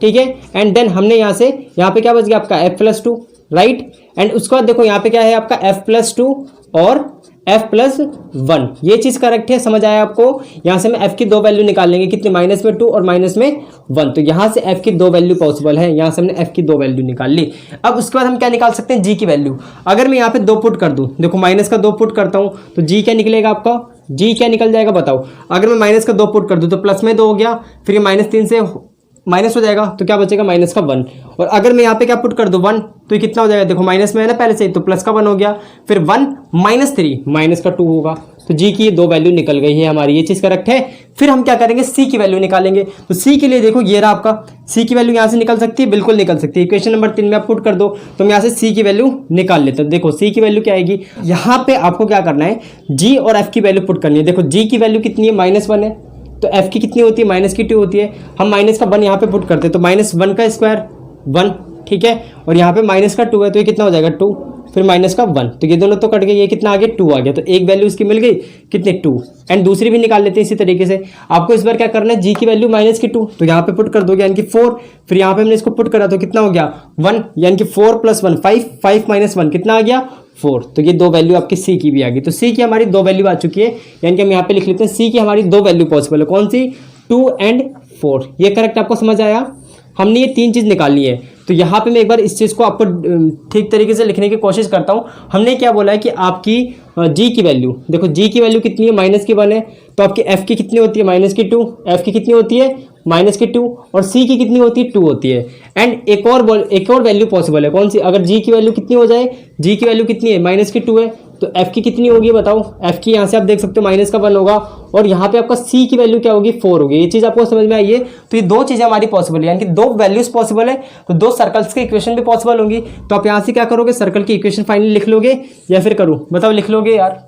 ठीक है। एंड देन हमने यहाँ पे क्या बच गया आपका f प्लस 2, राइट। एंड उसके बाद देखो यहाँ पे क्या है आपका f प्लस 2 और f प्लस 1, ये चीज करेक्ट है, समझ आया आपको। यहाँ से हम f की दो वैल्यू निकाल लेंगे, कितनी, माइनस में 2 और माइनस में 1। तो यहाँ से f की दो वैल्यू पॉसिबल है, यहाँ से हमने f की दो वैल्यू निकाल ली। अब उसके बाद हम क्या निकाल सकते हैं, g की वैल्यू। अगर मैं यहाँ पे 2 पुट कर दूं, देखो माइनस का 2 पुट करता हूँ तो g क्या निकलेगा आपका, g क्या निकल जाएगा बताओ। अगर मैं माइनस का 2 पुट कर दूं तो प्लस में 2 हो गया, फिर ये -3 से माइनस हो जाएगा, तो क्या बचेगा, माइनस का 1। और अगर मैं यहाँ पे क्या पुट कर दूं 1, तो ये कितना हो जाएगा, देखो माइनस में है ना पहले से ही, तो प्लस का 1 हो गया, फिर 1 माइनस 3 माइनस का 2 होगा। तो जी की ये दो वैल्यू निकल गई है हमारी, ये चीज करेक्ट है। फिर हम क्या करेंगे, सी की वैल्यू निकालेंगे। तो सी के लिए देखो ये रहा आपका, सी की वैल्यू यहाँ से निकल सकती है, बिल्कुल निकल सकती है। इक्वेशन नंबर 3 में आप पुट कर दो, तो हम यहाँ से सी की वैल्यू निकाल लेते हैं। देखो सी की वैल्यू क्या आएगी, यहाँ पे आपको क्या करना है, जी और एफ की वैल्यू पुट करनी है। देखो जी की वैल्यू कितनी है, -1 है, तो f की कितनी होती है, माइनस की 2 होती है। हम माइनस का 1 यहाँ पे पुट करते हैं, तो -1 का स्क्वायर 1, ठीक है। और यहाँ पे माइनस का 2 है, तो ये कितना हो जाएगा 2, फिर माइनस का 1, तो ये दोनों तो कट गए, ये कितना आ गया 2 आ गया। तो एक वैल्यू इसकी मिल गई, कितने 2। एंड दूसरी भी निकाल लेते हैं इसी तरीके से। आपको इस बार क्या करना है, जी की वैल्यू -2, तो यहाँ पे पुट कर दोगे, यानी कि 4। फिर यहाँ पे हमने इसको पुट करा तो कितना हो गया 1, यानी कि 4 + 1 5, 5 - 1 कितना आ गया 4। तो ये दो वैल्यू आपकी सी की भी आ गई। तो सी की हमारी दो वैल्यू आ चुकी है, यानी कि हम यहाँ पे लिख लेते हैं सी की हमारी दो वैल्यू पॉसिबल है। कौन सी, 2 और 4। ये करेक्ट आपको समझ आया। हमने ये 3 चीज़ निकालनी है। तो यहाँ पे मैं एक बार इस चीज़ को आपको ठीक तरीके से लिखने की कोशिश करता हूँ। हमने क्या बोला है कि आपकी जी की वैल्यू, देखो जी की वैल्यू कितनी है, -1 है, तो आपकी एफ की कितनी होती है, -2, एफ की कितनी होती है, -2, और सी की कितनी होती है, 2 होती है। एंड एक और वैल्यू पॉसिबल है, कौन सी, अगर जी की वैल्यू कितनी हो जाए, जी की वैल्यू कितनी है, -2 है, तो f की कितनी होगी बताओ। f की यहाँ से आप देख सकते हो माइनस का 1 होगा, और यहाँ पे आपका c की वैल्यू क्या होगी, 4 होगी। ये चीज आपको समझ में आई है। तो ये दो चीजें हमारी पॉसिबल है, यानी कि दो वैल्यूज पॉसिबल है, तो दो सर्कल्स की इक्वेशन भी पॉसिबल होंगी। तो आप यहाँ से क्या करोगे, सर्कल की इक्वेशन फाइनली लिख लोगे, या फिर करूँ बताओ, लिख लोगे यार,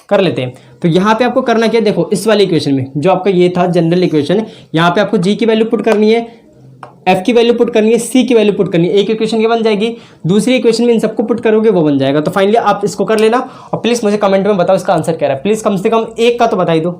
कर लेते हैं। तो यहाँ पे आपको करना क्या, देखो इस वाली इक्वेशन में जो आपका ये था जनरल इक्वेशन, यहाँ पे आपको जी की वैल्यू पुट करनी है, एफ की वैल्यू पुट करनी है, सी की वैल्यू पुट करनी है। एक इक्वेशन ये बन जाएगी, दूसरी इक्वेशन में इन सबको पुट करोगे वो बन जाएगा। तो फाइनली आप इसको कर लेना, और प्लीज मुझे कमेंट में बताओ इसका आंसर क्या है। प्लीज कम से कम एक का तो बता ही दो,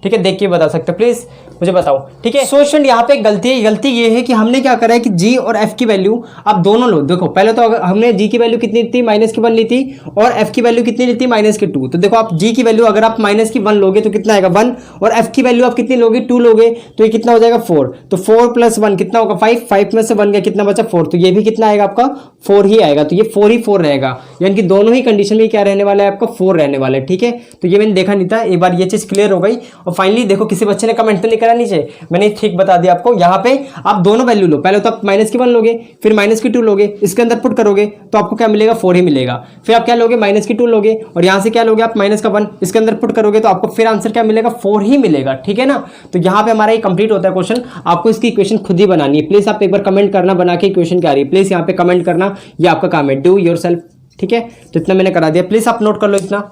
ठीक है, देख के बता सकते हो, प्लीज मुझे बताओ, ठीक है। सो स्टूडेंट यहाँ पे गलती ये है कि हमने क्या करा है कि जी और एफ की वैल्यू आप दोनों लो। देखो पहले तो अगर हमने जी की वैल्यू कितनी थी, -1 ली थी, और एफ की वैल्यू कितनी ली थी, -2। तो देखो आप जी की वैल्यू अगर आप -1 लोगे तो कितना आएगा 1, और एफ की वैल्यू आप कितनी लोगे 2 लोगे, तो ये कितना हो जाएगा 4। तो 4 + 1 कितना होगा 5, 5 में से 1 गया, कितना बचा 4। तो ये भी कितना आएगा आपका 4 ही आएगा। तो ये 4 ही 4 रहेगा, यानी कि दोनों ही कंडीशन में क्या रहने वाला है आपका 4 रहने वाला है, ठीक है। तो ये मैंने देखा नहीं था, एक बार ये चीज क्लियर हो गई। और फाइनली देखो किसी बच्चे ने कमेंट तो नहीं करा नीचे, मैंने ठीक बता दिया आपको। यहाँ पे आप दोनों वैल्यू लो, पहले तो आप -1 लोगे, फिर -2 लोगे, इसके अंदर पुट करोगे तो आपको क्या मिलेगा 4 ही मिलेगा। फिर आप क्या लोगे, -2 लोगे, और यहाँ से क्या लोगे आप -1, इसके अंदर पुट करोगे तो आपको फिर आंसर क्या मिलेगा 4 ही मिलेगा, ठीक है ना। तो यहाँ पे हमारा ये कंप्लीट होता है क्वेश्चन। आपको इसकी इक्वेशन खुद ही बनानी है। प्लीज आप एक बार कमेंट करना बना के इक्वेशन क्या आ रही है, प्लीज यहाँ पे कमेंट करना, ये आपका काम है, डू योरसेल्फ, ठीक है। तो इतना मैंने करा दिया, प्लीज आप नोट कर लो इतना।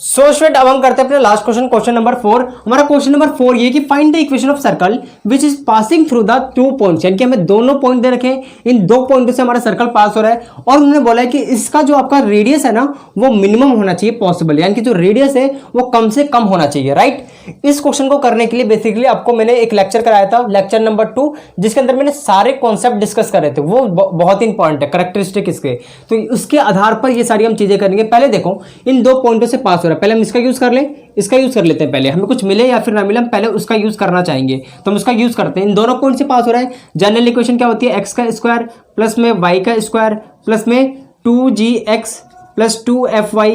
स्टूडेंट अब हम करते हैं अपने लास्ट क्वेश्चन, क्वेश्चन नंबर 4। हमारा क्वेश्चन नंबर 4 ये कि find the equation of circle which is passing through the 2 points, यानी कि हमें दोनों पॉइंट दे रखे हैं, इन 2 पॉइंटों से हमारा सर्कल पास हो रहा है और उन्होंने बोला है कि इसका जो आपका रेडियस है ना वो मिनिमम होना चाहिए पॉसिबल, यानी कि जो रेडियस है वो कम से कम होना चाहिए, राइट। इस क्वेश्चन को करने के लिए बेसिकली आपको मैंने एक लेक्चर कराया था, लेक्चर नंबर 2, जिसके अंदर मैंने सारे कॉन्सेप्ट डिस्कस करे थे, वो बहुत इंपॉर्टेंट है, कैरेक्टरिस्टिक इसके, तो उसके आधार पर ये सारी हम चीजें करेंगे। पहले देखो इन 2 पॉइंटों से पास हो रहा है, पहले हम इसका यूज कर लें, इसका यूज कर लेते हैं, पहले हमें कुछ मिले या फिर ना मिले हम पहले उसका यूज करना चाहेंगे, तो हम उसका यूज करते हैं। इन दोनों पॉइंट से पास हो रहा है, जनरल इक्वेशन क्या होती है, एक्स का स्क्वायर प्लस में वाई का स्क्वायर प्लस में 2gx प्लस 2fy,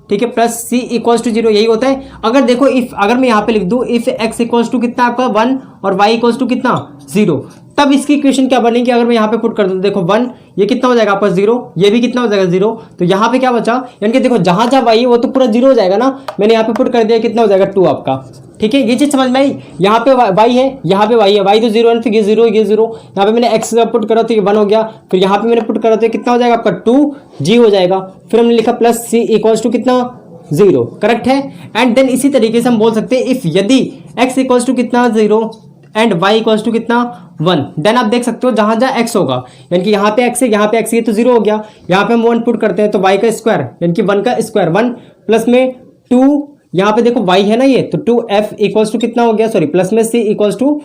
ठीक है, प्लस c इक्वल्स टू 0, यही होता है। अगर देखो इफ, अगर मैं यहाँ पे लिख दूं इफ x इक्वल्स टू कितना आपका 1 और y इक्वल्स टू कितना 0, तब इसकी इक्वेशन क्या बनेगी, अगर मैं यहाँ पे पुट कर दूं, देखो 1, ये कितना हो जाएगा आपका 0, ये भी कितना हो जाएगा 0, तो यहाँ पे क्या बचा, यानी कि देखो जहां जहां y है वो तो पूरा 0 हो जाएगा ना, मैंने यहाँ पे पुट कर दिया, कितना हो जाएगा 2 आपका, ठीक है। ये चीज समझ में आई, यहाँ पे y है, यहाँ पे y है, y तो 0 है, तो ये 0, ये 0, यहाँ पे मैंने x पुट करा तो ये 1 हो गया, फिर यहाँ पे मैंने पुट करा तो कितना हो जाएगा आपका 2g हो जाएगा, फिर हमने लिखा प्लस c इक्वल्स टू कितना 0, करेक्ट है। एंड देन इसी तरीके से हम बोल सकते हैं इफ यदि x इक्वल्स टू कितना 0 एंड y इक्वल्स टू कितना 1, देन आप देख सकते हो जहां जहां x होगा, यानी कि यहाँ पे x है, यहाँ पे x है तो 0 हो गया, यहाँ पे हम 1 पुट करते हैं तो y का स्क्वायर यानी कि 1 का स्क्वायर 1 प्लस में 2, यहाँ पे देखो y है ना ये, तो 2f इक्वल्स टू कितना हो गया, सॉरी प्लस में c इक्वल्स टू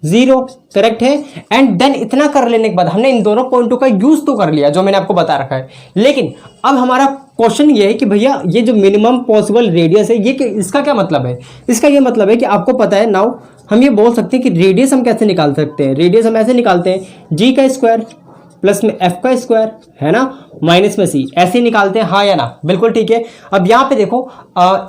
0, करेक्ट है। एंड देन इतना कर लेने के बाद हमने इन दोनों पॉइंटों का यूज तो कर लिया जो मैंने आपको बता रखा है, लेकिन अब हमारा क्वेश्चन ये है कि भैया ये जो मिनिमम पॉसिबल रेडियस है ये इसका क्या मतलब है, इसका ये मतलब है कि आपको पता है नाउ हम ये बोल सकते हैं कि रेडियस हम कैसे निकाल सकते हैं, रेडियस हम ऐसे निकालते हैं g का स्क्वायर प्लस में f का स्क्वायर है ना माइनस में c, ऐसे निकालते हैं, हाँ या ना, बिल्कुल ठीक है। अब यहाँ पे देखो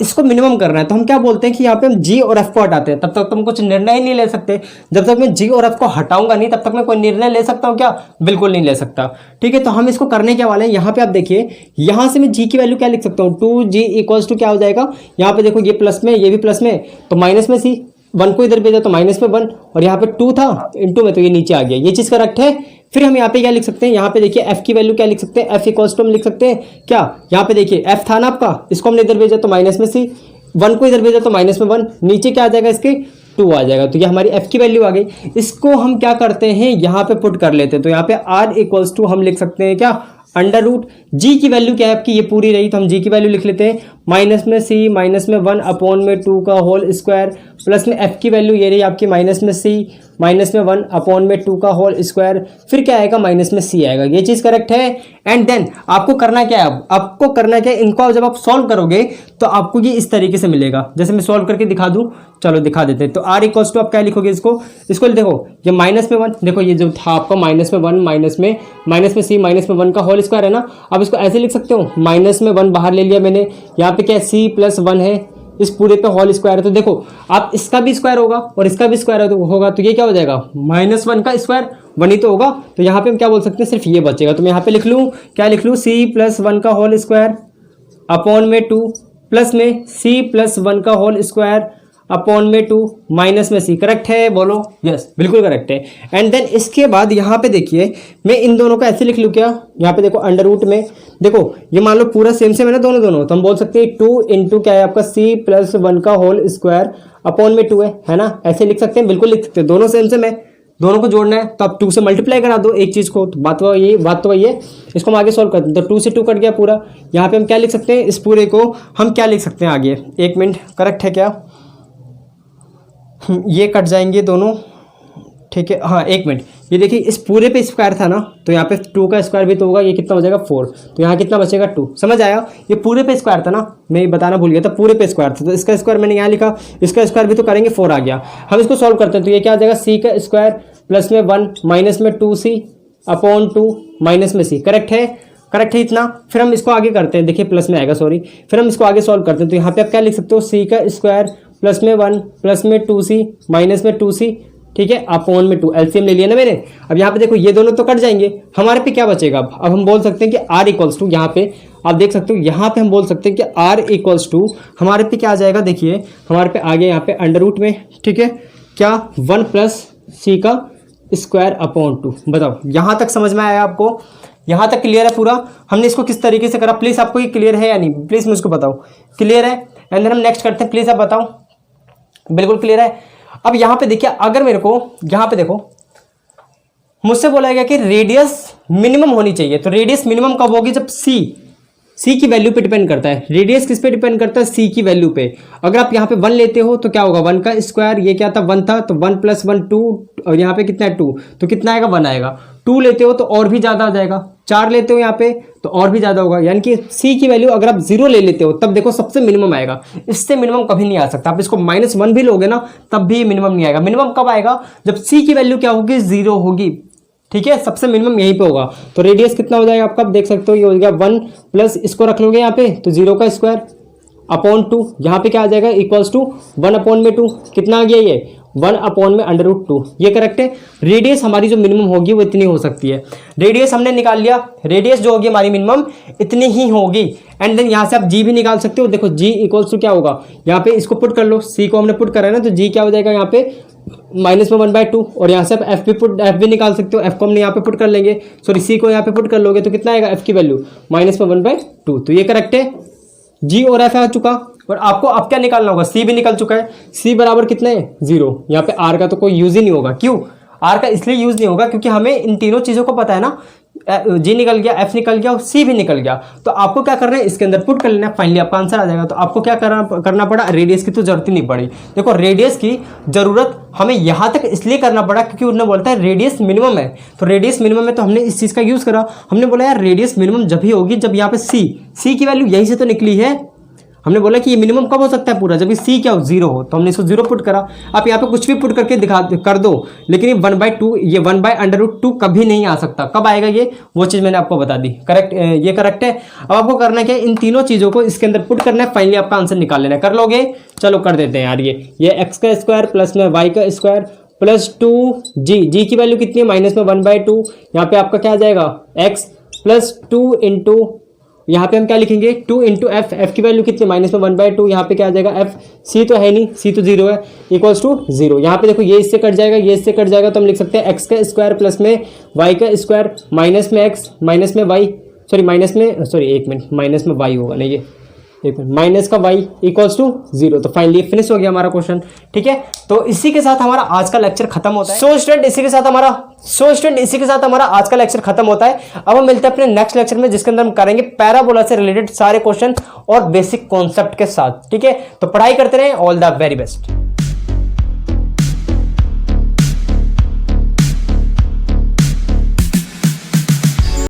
इसको मिनिमम करना है तो हम क्या बोलते हैं कि यहाँ पे हम g और f को हटाते हैं, तब तक तुम कुछ निर्णय नहीं ले सकते, जब तक मैं g और f को हटाऊंगा नहीं तब तक मैं कोई निर्णय ले सकता हूँ क्या, बिल्कुल नहीं ले सकता, ठीक है। तो हम इसको करने के वाले हैं, यहाँ पे आप देखिए, यहाँ से मैं g की वैल्यू क्या लिख सकता हूँ, 2g इक्वल्स टू क्या हो जाएगा, यहाँ पे देखो ये प्लस में ये भी प्लस में, तो माइनस में c, 1 को इधर भेजा तो माइनस में 1, और यहाँ पे 2 था इंटू में तो ये नीचे आ गया, ये चीज करेक्ट है। फिर हम यहाँ पे क्या लिख सकते हैं, यहाँ पे देखिए f की वैल्यू क्या लिख सकते हैं, f इक्वल्स टू हम लिख सकते हैं क्या, यहाँ पे देखिए f था ना आपका, इसको हमने इधर भेजा तो माइनस में c, 1 को इधर भेजा तो माइनस में 1, नीचे क्या आ जाएगा इसके 2 आ जाएगा, तो ये हमारी f की वैल्यू आ गई। इसको हम क्या करते हैं यहाँ पे पुट कर लेते हैं, तो यहाँ पे r इक्वल्स टू हम लिख सकते हैं क्या, अंडर रूट g की वैल्यू क्या है आपकी, ये पूरी रही तो हम g की वैल्यू लिख लेते हैं माइनस में c माइनस में 1 अपॉन में 2 का होल स्क्वायर प्लस में f की वैल्यू ये रही आपकी माइनस में c माइनस में 1 अपॉन में 2 का होल स्क्वायर, फिर क्या आएगा माइनस में c आएगा, ये चीज करेक्ट है। एंड देन आपको करना क्या है, अब आपको करना क्या है, इनको जब आप सॉल्व करोगे तो आपको ये इस तरीके से मिलेगा, जैसे मैं सॉल्व करके दिखा दूं, चलो दिखा देते हैं। तो r इक्वल्स टू आप क्या लिखोगे, इसको देखो ये माइनस में 1, देखो ये जो था आपका माइनस में 1 माइनस में c माइनस में 1 का होल स्क्वायर है ना, अब इसको ऐसे लिख सकते हो, माइनस में 1 बाहर ले लिया मैंने, यहाँ पे क्या c प्लस 1 है, इस पूरे पे होल स्क्वायर है, तो देखो आप इसका भी स्क्वायर होगा और इसका भी स्क्वायर होगा, तो ये क्या हो जाएगा -1 का स्क्वायर 1 ही तो होगा, तो यहाँ पे हम क्या बोल सकते हैं, सिर्फ ये बचेगा, तो मैं यहाँ पे लिख लूँ क्या लिख लूँ, c प्लस 1 का होल स्क्वायर अपॉन में 2 प्लस में c प्लस 1 का होल स्क्वायर अपॉन में 2 माइनस में c, करेक्ट है, बोलो यस बिल्कुल करेक्ट है। एंड देन इसके बाद यहाँ पे देखिए मैं इन दोनों को ऐसे लिख लूँ क्या, यहाँ पे देखो अंडर रूट में देखो ये मान लो पूरा सेम है ना दोनों, तो हम बोल सकते हैं 2 इंटू क्या है आपका c प्लस 1 का होल स्क्वायर अपॉन में 2 है ना, ऐसे लिख सकते हैं, बिल्कुल लिख सकते हैं, दोनों सेम है, दोनों को जोड़ना है तो आप 2 से मल्टीप्लाई करा दो एक चीज को, तो बात तो वही है। इसको हम आगे सॉल्व करते हैं, तो 2 से 2 कट गया पूरा, यहाँ पे हम क्या लिख सकते हैं, इस पूरे को हम क्या लिख सकते हैं आगे, 1 मिनट, करेक्ट है क्या, ये कट जाएंगे दोनों, ठीक है, हाँ 1 मिनट, ये देखिए इस पूरे पे स्क्वायर था ना, तो यहाँ पे 2 का स्क्वायर भी तो होगा, ये कितना हो जाएगा 4, तो यहाँ कितना बचेगा 2, समझ आया, ये पूरे पे स्क्वायर था ना, मैं ये बताना भूल गया था, पूरे पे स्क्वायर था, तो इसका स्क्वायर मैंने यहाँ लिखा, इसका स्क्वायर भी तो करेंगे 4 आ गया। हम इसको सॉल्व करते हैं, तो ये क्या आ जाएगा, c का स्क्वायर प्लस में 1 माइनस में 2c अपॉन 2 माइनस में c, करेक्ट है इतना। फिर हम इसको आगे करते हैं, देखिए प्लस में आएगा सॉरी, फिर हम इसको आगे सॉल्व करते हैं, तो यहाँ पे आप क्या लिख सकते हो, c का स्क्वायर प्लस में 1 प्लस में 2c माइनस में 2c, ठीक है, अपॉन में 2, एलसीएम ले लिया ना मैंने। अब यहाँ पे देखो ये दोनों तो कट जाएंगे, हमारे पे क्या बचेगा, अब हम बोल सकते हैं कि r इक्वल्स टू, यहाँ पे आप देख सकते हो, यहाँ पे हम बोल सकते हैं कि r इक्वल्स टू हमारे पे क्या आ जाएगा, देखिए हमारे पे आ गया यहाँ पे अंडर रूट में, ठीक है, क्या 1 प्लस c का स्क्वायर अपॉन 2, बताओ यहाँ तक समझ में आया आपको, यहाँ तक क्लियर है पूरा? हमने इसको किस तरीके से करा, प्लीज आपको ये क्लियर है या नहीं, प्लीज मुझको बताओ। क्लियर है? एंड देन हम नेक्स्ट करते हैं, प्लीज आप बताओ। बिल्कुल क्लियर है। अब यहाँ पे देखिए, अगर मेरे को यहाँ पे देखो मुझसे बोला गया कि रेडियस मिनिमम होनी चाहिए, तो रेडियस मिनिमम कब होगी? जब सी की वैल्यू पे डिपेंड करता है। रेडियस किस पे डिपेंड करता है? सी की वैल्यू पे। अगर आप यहाँ पे 1 लेते हो तो क्या होगा? 1 का स्क्वायर, ये क्या था? 1 था, तो 1 + 1 2, और यहाँ पे कितना है? 2, तो कितना आएगा? 1 आएगा। 2 लेते हो तो और भी ज़्यादा आ जाएगा। 4 लेते हो यहाँ पे तो और भी ज़्यादा होगा। यानी कि सी की वैल्यू अगर आप 0 ले लेते हो तब देखो सबसे मिनिमम आएगा, इससे मिनिमम कभी नहीं आ सकता। आप इसको -1 भी लोगे ना तब भी मिनिमम नहीं आएगा। मिनिमम कब आएगा? जब सी की वैल्यू क्या होगी? 0 होगी। ठीक है, सबसे मिनिमम यहीं पे होगा। तो रेडियस कितना हो जाएगा आपका? आप देख सकते हो ये हो गया 1 प्लस इसको रख लोगे यहाँ पे तो 0 का स्क्वायर अपॉन 2, यहाँ पे क्या आ जाएगा? Equals to 1/2। कितना आ गया ये? 1/√2। ये करेक्ट है। रेडियस हमारी जो मिनिमम होगी वो इतनी हो सकती है। रेडियस हमने निकाल लिया, रेडियस जो होगी हमारी मिनिमम इतनी ही होगी। एंड देन यहाँ से आप जी भी निकाल सकते हो। देखो जी इक्वल्स टू क्या होगा? यहाँ पे इसको पुट कर लो, सी को हमने पुट करा है ना, तो जी क्या हो जाएगा यहाँ पे? -1/2। और यहाँ से आप एफ भी निकाल सकते हो, एफ को हमने यहाँ पे पुट कर लेंगे, सॉरी सी को यहाँ पे पुट कर लोगे तो कितना आएगा? एफ की वैल्यू -1/2। तो ये करेक्ट है। जी और एफ आ चुका, और आपको अब क्या निकालना होगा? सी भी निकल चुका है। सी बराबर कितना है? 0। यहाँ पे आर का तो कोई यूज ही नहीं होगा। क्यों? आर का इसलिए यूज नहीं होगा क्योंकि हमें इन तीनों चीजों को पता है ना, जी निकल गया, एफ निकल गया और सी भी निकल गया। तो आपको क्या करना है? इसके अंदर पुट कर लेना है, फाइनली आपका आंसर आ जाएगा। तो आपको क्या करना पड़ा? रेडियस की तो जरूरत ही नहीं पड़ी। देखो रेडियस की जरूरत हमें यहाँ तक इसलिए करना पड़ा क्योंकि उन्होंने बोलता है रेडियस मिनिमम है। तो रेडियस मिनिमम है तो हमने इस चीज का यूज करा। हमने बोला यार रेडियस मिनिमम जब ही होगी जब यहाँ पे सी की वैल्यू यहीं से तो निकली है। हमने बोला कि ये मिनिमम कब हो सकता है पूरा? जब ये सी क्या हो? 0 हो। तो हमने इसको 0 पुट करा। आप यहाँ पे कुछ भी पुट करके कर दो, लेकिन ये 1/2, ये 1/√2 कभी नहीं आ सकता। कब आएगा ये? वो चीज़ मैंने आपको बता दी। करेक्ट, ये करेक्ट है। अब आपको करना क्या है? इन तीनों चीज़ों को इसके अंदर पुट करना है, फाइनली आपका आंसर निकाल लेना है। कर लोगे? चलो कर देते हैं यार। ये एक्स का स्क्वायर प्लस में वाई का स्क्वायर प्लस 2 जी की वैल्यू कितनी है? -1/2। यहाँ पे आपका क्या आ जाएगा? एक्स प्लस 2 इंटू, यहाँ पे हम क्या लिखेंगे? 2 इंटू एफ की वैल्यू कितनी? -1/2। यहाँ पे क्या आ जाएगा? एफ, सी तो है नहीं, सी तो 0 है, इक्वल्स टू 0। यहाँ पे देखो ये इससे कट जाएगा, ये इससे कट जाएगा, तो हम लिख सकते हैं एक्स का स्क्वायर प्लस में वाई का स्क्वायर माइनस में एक्स माइनस में वाई, एक मिनट, माइनस में वाई होगा, नहीं ये एक मिनट, माइनस का वाई इक्वल्स टू 0। तो फाइनली फिनिश हो गया हमारा क्वेश्चन। ठीक है, तो इसी के साथ हमारा आज का लेक्चर खत्म होता है। सो स्टूडेंट इसी के साथ हमारा आज का लेक्चर खत्म होता है। अब हम मिलते हैं अपने नेक्स्ट लेक्चर में, जिसके अंदर हम करेंगे पैराबोला से रिलेटेड सारे क्वेश्चन और बेसिक कॉन्सेप्ट के साथ। ठीक है, तो पढ़ाई करते रहें। All the very best.